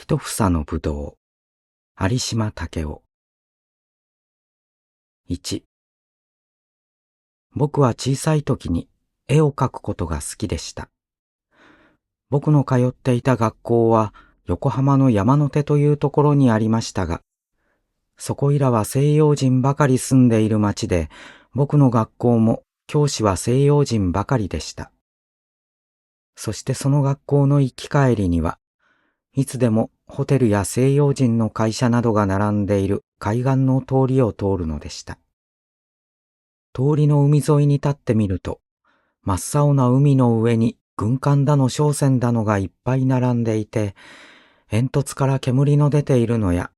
一房のぶどう、有島武雄。1、僕は小さい時に絵を描くことが好きでした。僕の通っていた学校は横浜の山の手というところにありましたが、そこいらは西洋人ばかり住んでいる町で、僕の学校も教師は西洋人ばかりでした。そしてその学校の行き帰りには、いつでもホテルや西洋人の会社などが並んでいる海岸の通りを通るのでした。通りの海沿いに立ってみると、真っ青な海の上に軍艦だの商船だのがいっぱい並んでいて、煙突から煙の出ているのや、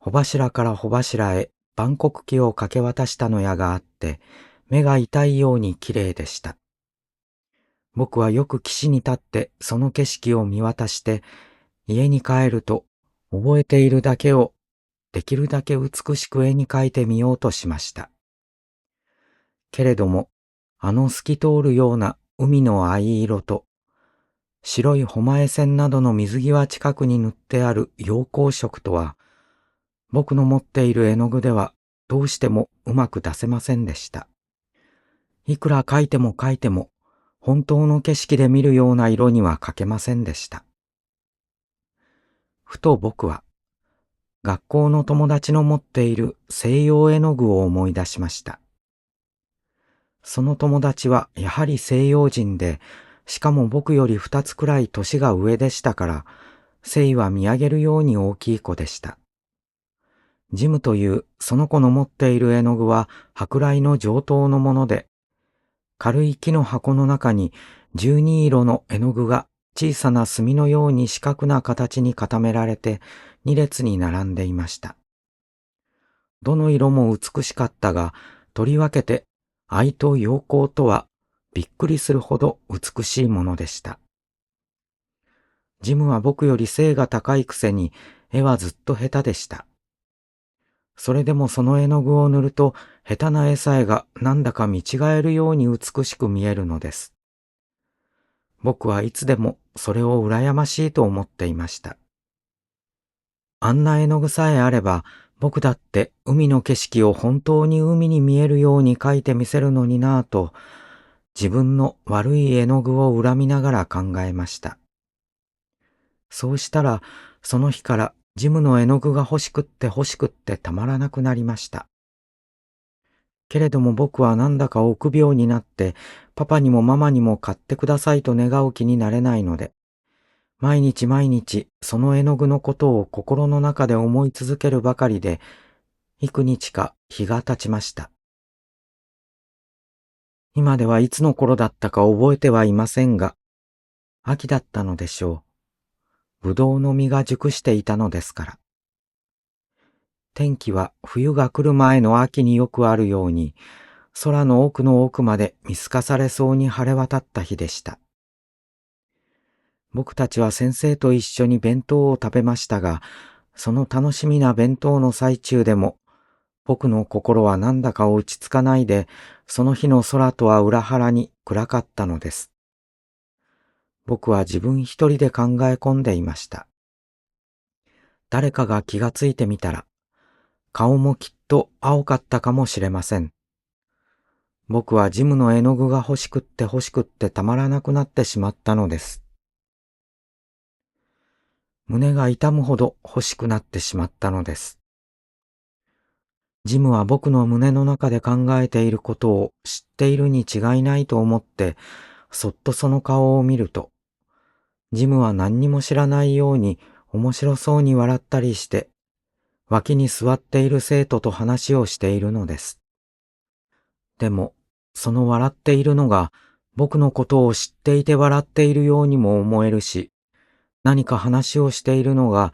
帆柱から帆柱へ万国旗をかけ渡したのやがあって、目が痛いように綺麗でした。僕はよく岸に立ってその景色を見渡して、家に帰ると覚えているだけをできるだけ美しく絵に描いてみようとしました。けれども、あの透き通るような海の藍色と、白い誉前線などの水際近くに塗ってある陽光色とは、僕の持っている絵の具ではどうしてもうまく出せませんでした。いくら描いても描いても、本当の景色で見るような色には描けませんでした。ふと僕は、学校の友達の持っている西洋絵の具を思い出しました。その友達はやはり西洋人で、しかも僕より2つくらい年が上でしたから、背は見上げるように大きい子でした。ジムというその子の持っている絵の具は舶来の上等のもので、軽い木の箱の中に12色の絵の具が小さな墨のように四角な形に固められて2列に並んでいました。どの色も美しかったが、とりわけて藍と陽光とはびっくりするほど美しいものでした。ジムは僕より背が高いくせに絵はずっと下手でした。それでもその絵の具を塗ると下手な絵さえがなんだか見違えるように美しく見えるのです。僕はいつでもそれを羨ましいと思っていました。あんな絵の具さえあれば僕だって海の景色を本当に海に見えるように描いてみせるのになぁと、自分の悪い絵の具を恨みながら考えました。そうしたらその日からジムの絵の具が欲しくってたまらなくなりました。けれども僕はなんだか臆病になってパパにもママにも買ってくださいと願う気になれないので、毎日その絵の具のことを心の中で思い続けるばかりで、幾日か日が経ちました。今ではいつの頃だったか覚えてはいませんが、秋だったのでしょう。ぶどうの実が熟していたのですから。天気は冬が来る前の秋によくあるように、空の奥の奥まで見透かされそうに晴れ渡った日でした。僕たちは先生と一緒に弁当を食べましたが、その楽しみな弁当の最中でも、僕の心はなんだか落ち着かないで、その日の空とは裏腹に暗かったのです。僕は自分一人で考え込んでいました。誰かが気がついてみたら、顔もきっと青かったかもしれません。僕はジムの絵の具が欲しくってたまらなくなってしまったのです。胸が痛むほど欲しくなってしまったのです。ジムは僕の胸の中で考えていることを知っているに違いないと思って、そっとその顔を見ると、ジムは何にも知らないように面白そうに笑ったりして、脇に座っている生徒と話をしているのです。でも、その笑っているのが僕のことを知っていて笑っているようにも思えるし、何か話をしているのが、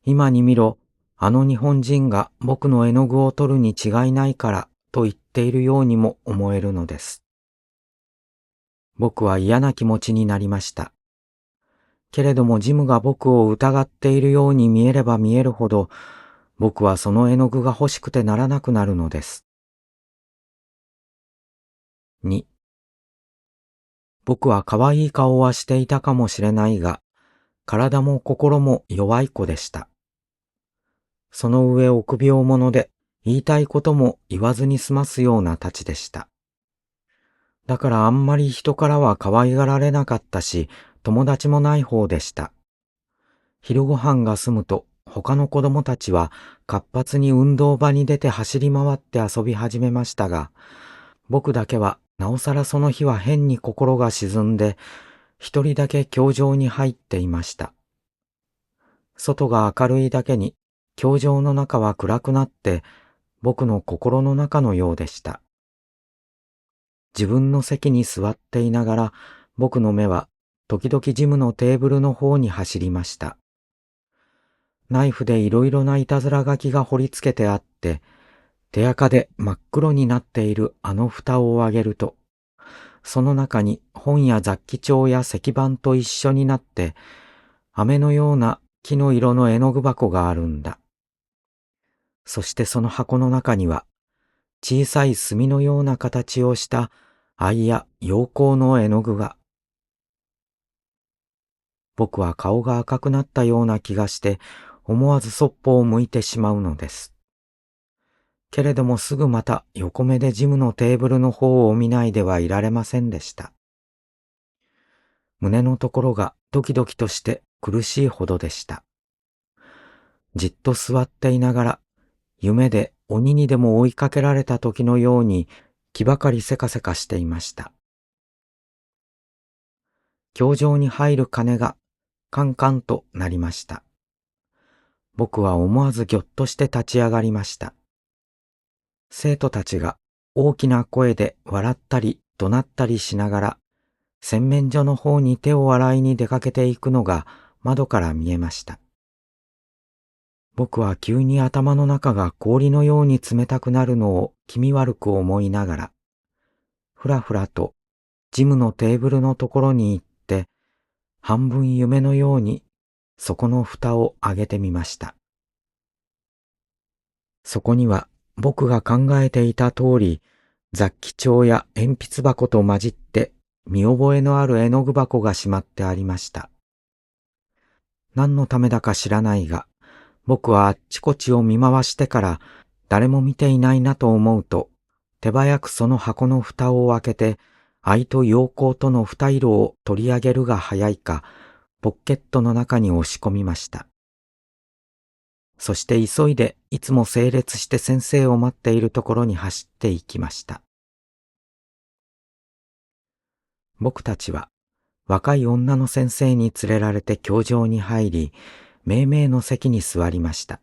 今に見ろ、あの日本人が僕の絵の具を取るに違いないからと言っているようにも思えるのです。僕は嫌な気持ちになりました。けれどもジムが僕を疑っているように見えれば見えるほど、僕はその絵の具が欲しくてならなくなるのです。2、僕は可愛い顔はしていたかもしれないが、体も心も弱い子でした。その上臆病者で言いたいことも言わずに済ますようなたちでした。だからあんまり人からは可愛がられなかったし、友達もない方でした。昼ご飯が済むと他の子供たちは活発に運動場に出て走り回って遊び始めましたが、僕だけはなおさらその日は変に心が沈んで、一人だけ教場に入っていました。外が明るいだけに、教場の中は暗くなって、僕の心の中のようでした。自分の席に座っていながら、僕の目は時々ジムのテーブルの方に走りました。ナイフでいろいろないたずら書きが彫り付けてあって、手垢で真っ黒になっているあの蓋を上げると、その中に本や雑記帳や石板と一緒になって、飴のような木の色の絵の具箱があるんだ。そしてその箱の中には、小さい墨のような形をした藍や陽光の絵の具が。僕は顔が赤くなったような気がして、思わずそっぽを向いてしまうのです。けれどもすぐまた横目でジムのテーブルの方を見ないではいられませんでした。胸のところがドキドキとして苦しいほどでした。じっと座っていながら、夢で鬼にでも追いかけられた時のように気ばかりせかせかしていました。教場に入る鐘がカンカンとなりました。僕は思わずぎょっとして立ち上がりました。生徒たちが大きな声で笑ったり怒鳴ったりしながら、洗面所の方に手を洗いに出かけていくのが窓から見えました。僕は急に頭の中が氷のように冷たくなるのを気味悪く思いながら、ふらふらとジムのテーブルのところに行って、半分夢のようにそこの蓋を上げてみました。そこには僕が考えていた通り、雑記帳や鉛筆箱と混じって見覚えのある絵の具箱がしまってありました。何のためだか知らないが、僕はあっちこっちを見回してから誰も見ていないなと思うと、手早くその箱の蓋を開けて、藍と陽光との二色を取り上げるが早いか、ポッケットの中に押し込みました。そして急いでいつも整列して先生を待っているところに走って行きました。僕たちは若い女の先生に連れられて教場に入り、めいめいの席に座りました。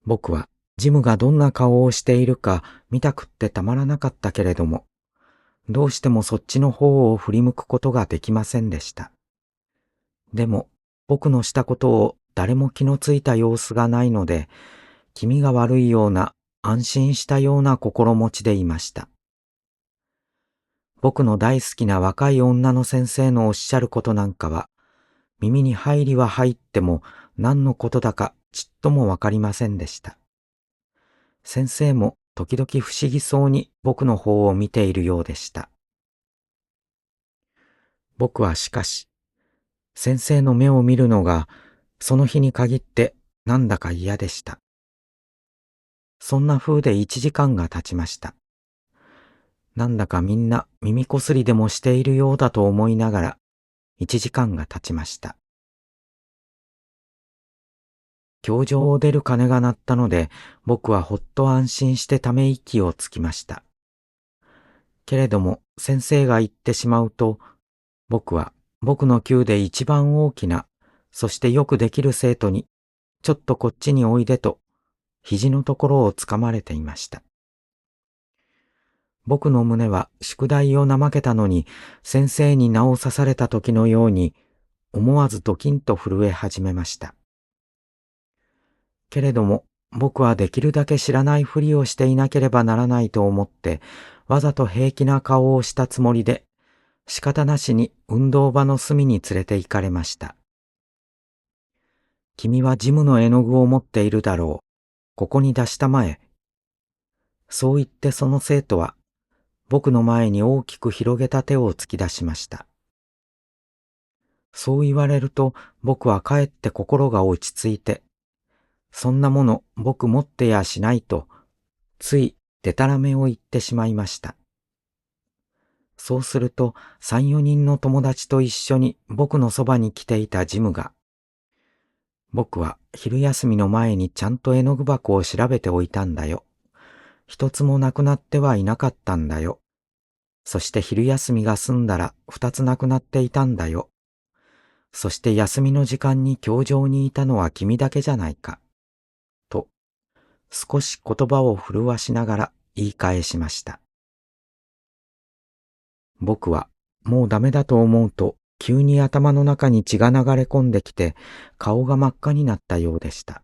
僕はジムがどんな顔をしているか見たくってたまらなかったけれども、どうしてもそっちの方を振り向くことができませんでした。でも僕のしたことを誰も気のついた様子がないので、気味が悪いような安心したような心持ちでいました。僕の大好きな若い女の先生のおっしゃることなんかは、耳に入りは入っても何のことだかちっともわかりませんでした。先生も時々不思議そうに僕の方を見ているようでした。僕はしかし、先生の目を見るのがその日に限ってなんだか嫌でした。そんな風で1時間が経ちました。なんだかみんな耳こすりでもしているようだと思いながら1時間が経ちました。教場を出る鐘が鳴ったので、僕はほっと安心してため息をつきました。けれども先生が行ってしまうと、僕は僕の級で一番大きな、そしてよくできる生徒に、ちょっとこっちにおいでと、肘のところをつかまれていました。僕の胸は宿題を怠けたのに、先生に名を刺された時のように、思わずドキンと震え始めました。けれども、僕はできるだけ知らないふりをしていなければならないと思って、わざと平気な顔をしたつもりで、仕方なしに運動場の隅に連れて行かれました。君はジムの絵の具を持っているだろう。ここに出したまえ。そう言ってその生徒は、僕の前に大きく広げた手を突き出しました。そう言われると僕はかえって心が落ち着いて、そんなもの僕持ってやしないと、ついでたらめを言ってしまいました。そうすると3、4人の友達と一緒に僕のそばに来ていたジムが、僕は昼休みの前にちゃんと絵の具箱を調べておいたんだよ。一つもなくなってはいなかったんだよ。そして昼休みが済んだら2つなくなっていたんだよ。そして休みの時間に教場にいたのは君だけじゃないか。と、少し言葉を震わしながら言い返しました。僕はもうダメだと思うと急に頭の中に血が流れ込んできて顔が真っ赤になったようでした。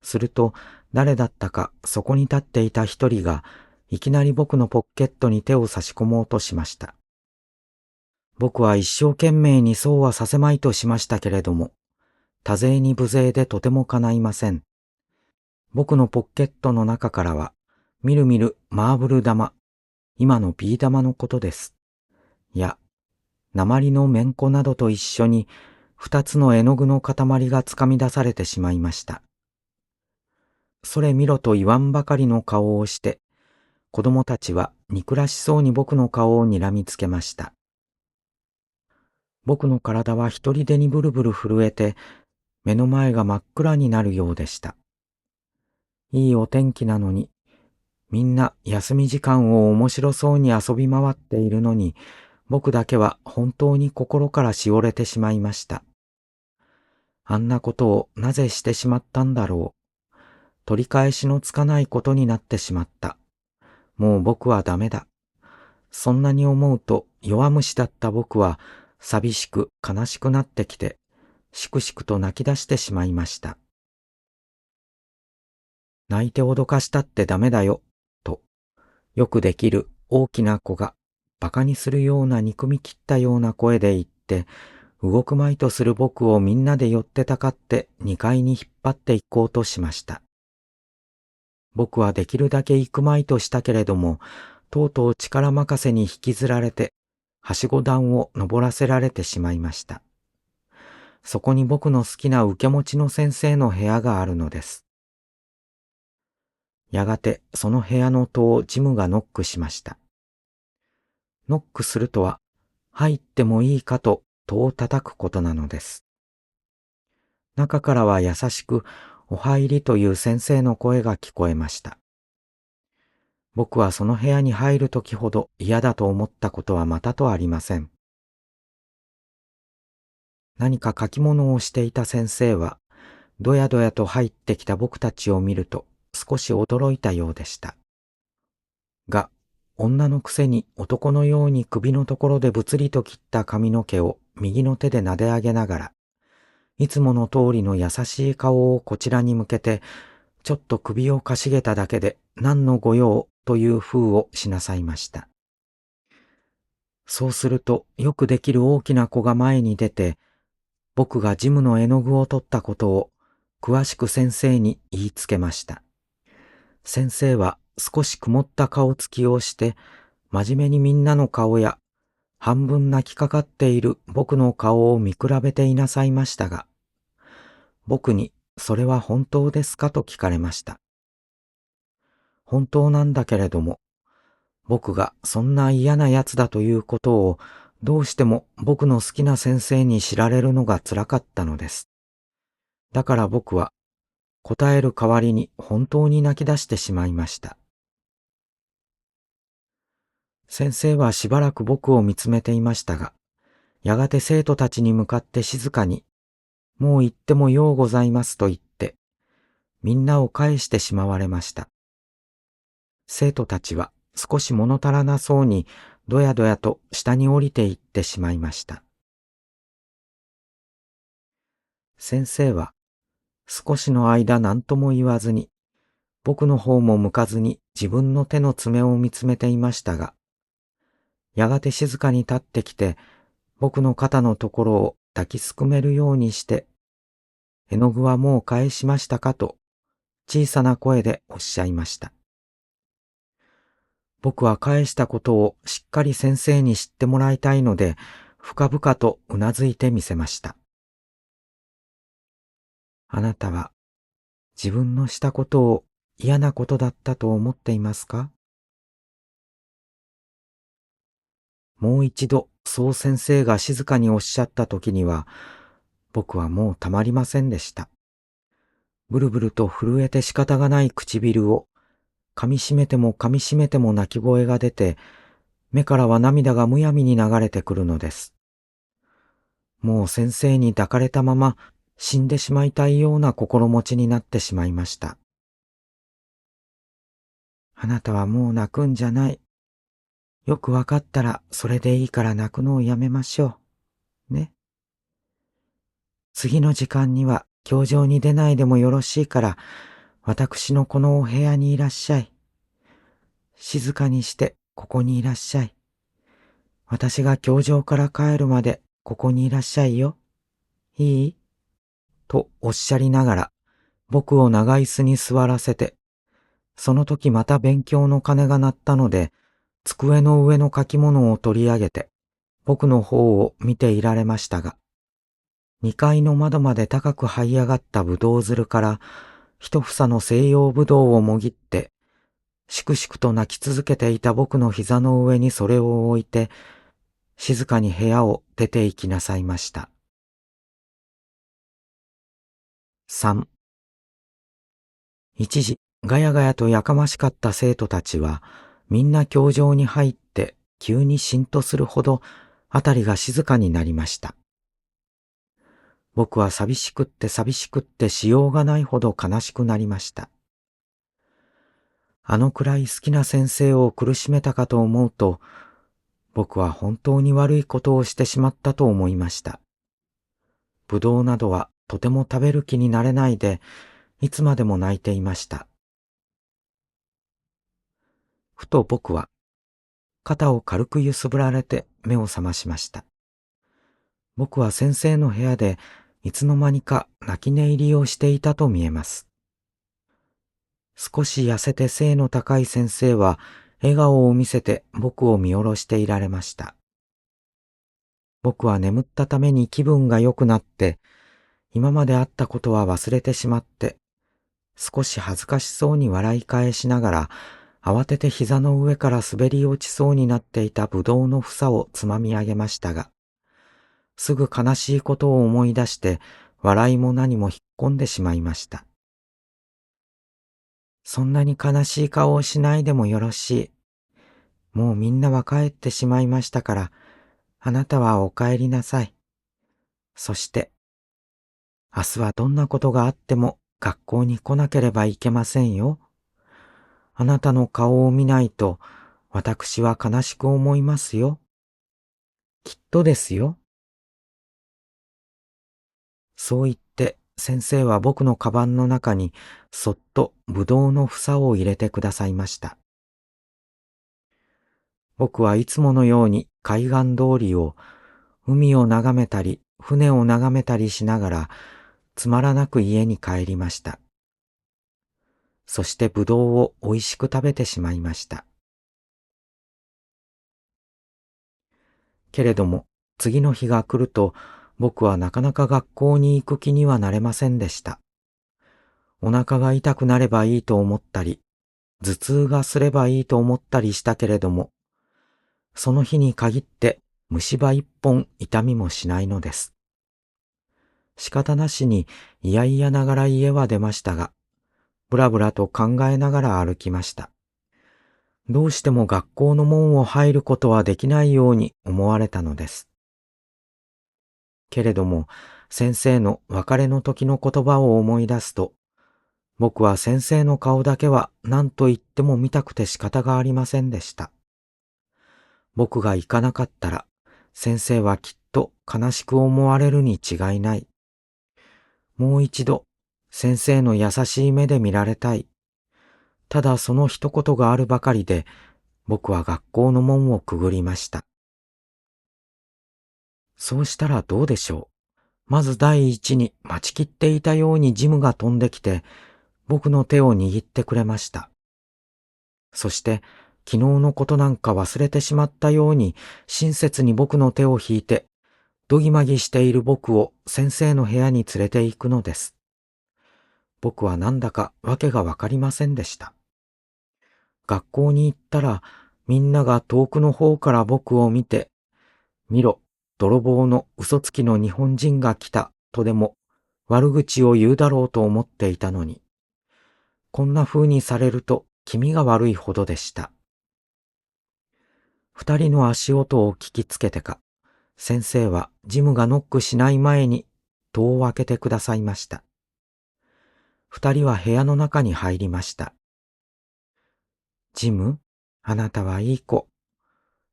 すると誰だったかそこに立っていた一人がいきなり僕のポッケットに手を差し込もうとしました。僕は一生懸命にそうはさせまいとしましたけれども、多勢に無勢でとても叶いません。僕のポッケットの中からは、みるみるマーブル玉、今のビー玉のことです。いや、鉛のめんこなどと一緒に、2つの絵の具の塊がつかみ出されてしまいました。それ見ろと言わんばかりの顔をして、子供たちは憎らしそうに僕の顔を睨みつけました。僕の体は一人でにブルブル震えて、目の前が真っ暗になるようでした。いいお天気なのに、みんな休み時間を面白そうに遊び回っているのに、僕だけは本当に心からしおれてしまいました。あんなことをなぜしてしまったんだろう。取り返しのつかないことになってしまった。もう僕はダメだ。そんなに思うと弱虫だった僕は寂しく悲しくなってきて、しくしくと泣き出してしまいました。泣いて脅かしたってダメだよ、と、よくできる大きな子が馬鹿にするような憎み切ったような声で言って、動くまいとする僕をみんなで寄ってたかって2階に引っ張って行こうとしました。僕はできるだけ行くまいとしたけれども、とうとう力任せに引きずられて、はしご段を登らせられてしまいました。そこに僕の好きな受け持ちの先生の部屋があるのです。やがてその部屋の戸をジムがノックしました。ノックするとは、入ってもいいかと戸を叩くことなのです。中からは優しく、お入りという先生の声が聞こえました。僕はその部屋に入るときほど嫌だと思ったことはまたとありません。何か書き物をしていた先生は、どやどやと入ってきた僕たちを見ると少し驚いたようでした。が、女のくせに男のように首のところでぶつりと切った髪の毛を右の手で撫で上げながら、いつもの通りの優しい顔をこちらに向けて、ちょっと首をかしげただけで何の御用という風をしなさいました。そうするとよくできる大きな子が前に出て、僕がジムの絵の具を取ったことを詳しく先生に言いつけました。先生は少し曇った顔つきをして、真面目にみんなの顔や半分泣きかかっている僕の顔を見比べていなさいましたが、僕にそれは本当ですかと聞かれました。本当なんだけれども、僕がそんな嫌なやつだということをどうしても僕の好きな先生に知られるのが辛かったのです。だから僕は答える代わりに本当に泣き出してしまいました。先生はしばらく僕を見つめていましたが、やがて生徒たちに向かって静かに、もう行ってもようございますと言って、みんなを返してしまわれました。生徒たちは少し物足らなそうにどやどやと下に降りていってしまいました。先生は少しの間何とも言わずに、僕の方も向かずに自分の手の爪を見つめていましたが、やがて静かに立ってきて、僕の肩のところを抱きすくめるようにして、絵の具はもう返しましたかと小さな声でおっしゃいました。僕は返したことをしっかり先生に知ってもらいたいので、深々とうなずいてみせました。あなたは自分のしたことを嫌なことだったと思っていますか？もう一度そう先生が静かにおっしゃった時には、僕はもうたまりませんでした。ブルブルと震えて仕方がない唇を噛みしめても噛みしめても泣き声が出て、目からは涙がむやみに流れてくるのです。もう先生に抱かれたまま死んでしまいたいような心持ちになってしまいました。あなたはもう泣くんじゃない。よくわかったらそれでいいから泣くのをやめましょう。ね。次の時間には教場に出ないでもよろしいから、私のこのお部屋にいらっしゃい。静かにしてここにいらっしゃい。私が教場から帰るまでここにいらっしゃいよ。いい？とおっしゃりながら、僕を長椅子に座らせて、その時また勉強の鐘が鳴ったので、机の上の書き物を取り上げて、僕の方を見ていられましたが、2階の窓まで高く這い上がったぶどうづるから、一房の西洋ぶどうをもぎって、しくしくと泣き続けていた僕の膝の上にそれを置いて、静かに部屋を出て行きなさいました。3、一時、ガヤガヤとやかましかった生徒たちは、みんな教場に入って、急にしんとするほど、あたりが静かになりました。僕は寂しくってしようがないほど悲しくなりました。あのくらい好きな先生を苦しめたかと思うと、僕は本当に悪いことをしてしまったと思いました。ぶどうなどはとても食べる気になれないで、いつまでも泣いていました。ふと僕は、肩を軽く揺すぶられて目を覚ましました。僕は先生の部屋でいつの間にか泣き寝入りをしていたと見えます。少し痩せて背の高い先生は笑顔を見せて僕を見下ろしていられました。僕は眠ったために気分が良くなって、今まであったことは忘れてしまって、少し恥ずかしそうに笑い返しながら、慌てて膝の上から滑り落ちそうになっていたぶどうの房をつまみ上げましたが、すぐ悲しいことを思い出して、笑いも何も引っ込んでしまいました。そんなに悲しい顔をしないでもよろしい。もうみんなは帰ってしまいましたから、あなたはお帰りなさい。そして、明日はどんなことがあっても学校に来なければいけませんよ。あなたの顔を見ないと、私は悲しく思いますよ。きっとですよ。そう言って先生は僕のカバンの中にそっとぶどうの房を入れてくださいました。僕はいつものように海岸通りを海を眺めたり船を眺めたりしながらつまらなく家に帰りました。そしてぶどうをおいしく食べてしまいました。けれども次の日が来ると僕はなかなか学校に行く気にはなれませんでした。お腹が痛くなればいいと思ったり、頭痛がすればいいと思ったりしたけれども、その日に限って虫歯一本痛みもしないのです。仕方なしにいやいやながら家は出ましたが、ぶらぶらと考えながら歩きました。どうしても学校の門を入ることはできないように思われたのです。けれども、先生の別れの時の言葉を思い出すと、僕は先生の顔だけは何と言っても見たくて仕方がありませんでした。僕が行かなかったら、先生はきっと悲しく思われるに違いない。もう一度、先生の優しい目で見られたい。ただその一言があるばかりで、僕は学校の門をくぐりました。そうしたらどうでしょう。まず第一に待ちきっていたようにジムが飛んできて、僕の手を握ってくれました。そして、昨日のことなんか忘れてしまったように親切に僕の手を引いてどぎまぎしている僕を先生の部屋に連れて行くのです。僕はなんだかわけがわかりませんでした。学校に行ったら、みんなが遠くの方から僕を見て、見ろ、泥棒の嘘つきの日本人が来たとでも悪口を言うだろうと思っていたのに、こんな風にされると気味が悪いほどでした。二人の足音を聞きつけてか、先生はジムがノックしない前に戸を開けてくださいました。二人は部屋の中に入りました。ジム、あなたはいい子。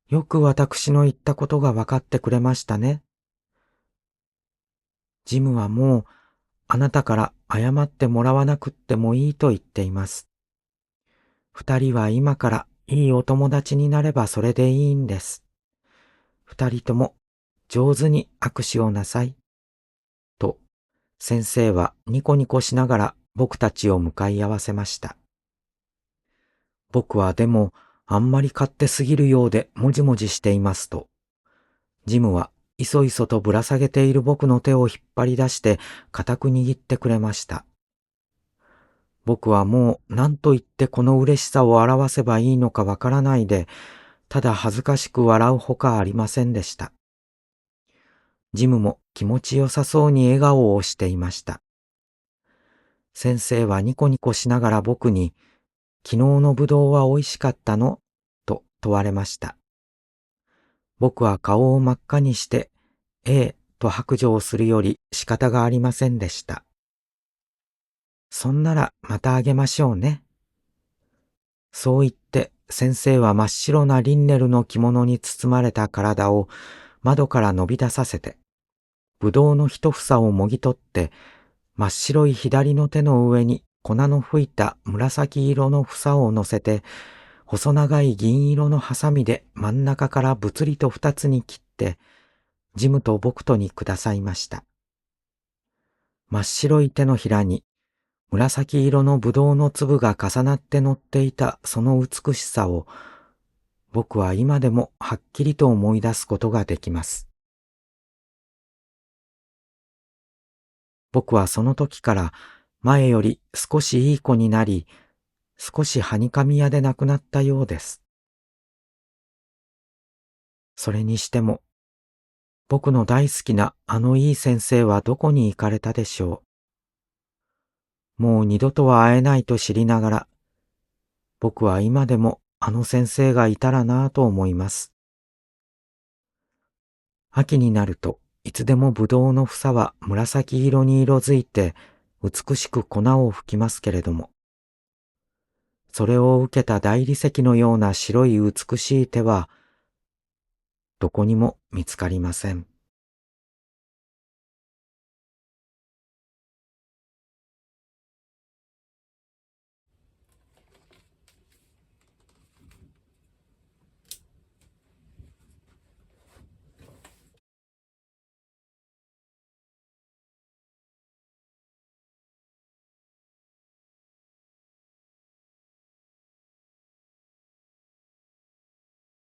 よく私の言ったことが分かってくれましたね。ジムはもうあなたから謝ってもらわなくってもいいと言っています。二人は今からいいお友達になればそれでいいんです。二人とも上手に握手をなさい。と、先生はニコニコしながら僕たちを向かい合わせました。僕はでもあんまり勝手すぎるようでもじもじしていますと、ジムはいそいそとぶら下げている僕の手を引っ張り出して固く握ってくれました。僕はもう何と言ってこの嬉しさを表せばいいのかわからないで、ただ恥ずかしく笑うほかありませんでした。ジムも気持ちよさそうに笑顔をしていました。先生はニコニコしながら僕に、昨日のぶどうは美味しかったのと問われました。僕は顔を真っ赤にして、ええと白状するより仕方がありませんでした。そんならまたあげましょうね。そう言って先生は真っ白なリンネルの着物に包まれた体を窓から伸び出させて、ぶどうの一房をもぎ取って、真っ白い左の手の上に粉の吹いた紫色の房を乗せて、細長い銀色のハサミで真ん中からぶつりと二つに切って、ジムと僕とにくださいました。真っ白い手のひらに紫色のぶどうの粒が重なって乗っていたその美しさを、僕は今でもはっきりと思い出すことができます。僕はその時から前より少しいい子になり、少しはにかみ屋でなくなったようです。それにしても、僕の大好きなあのいい先生はどこに行かれたでしょう。もう二度とは会えないと知りながら、僕は今でもあの先生がいたらなぁと思います。秋になると、いつでもぶどうの房は紫色に色づいて、美しく粉を吹きますけれども、それを受けた大理石のような白い美しい手は、どこにも見つかりません。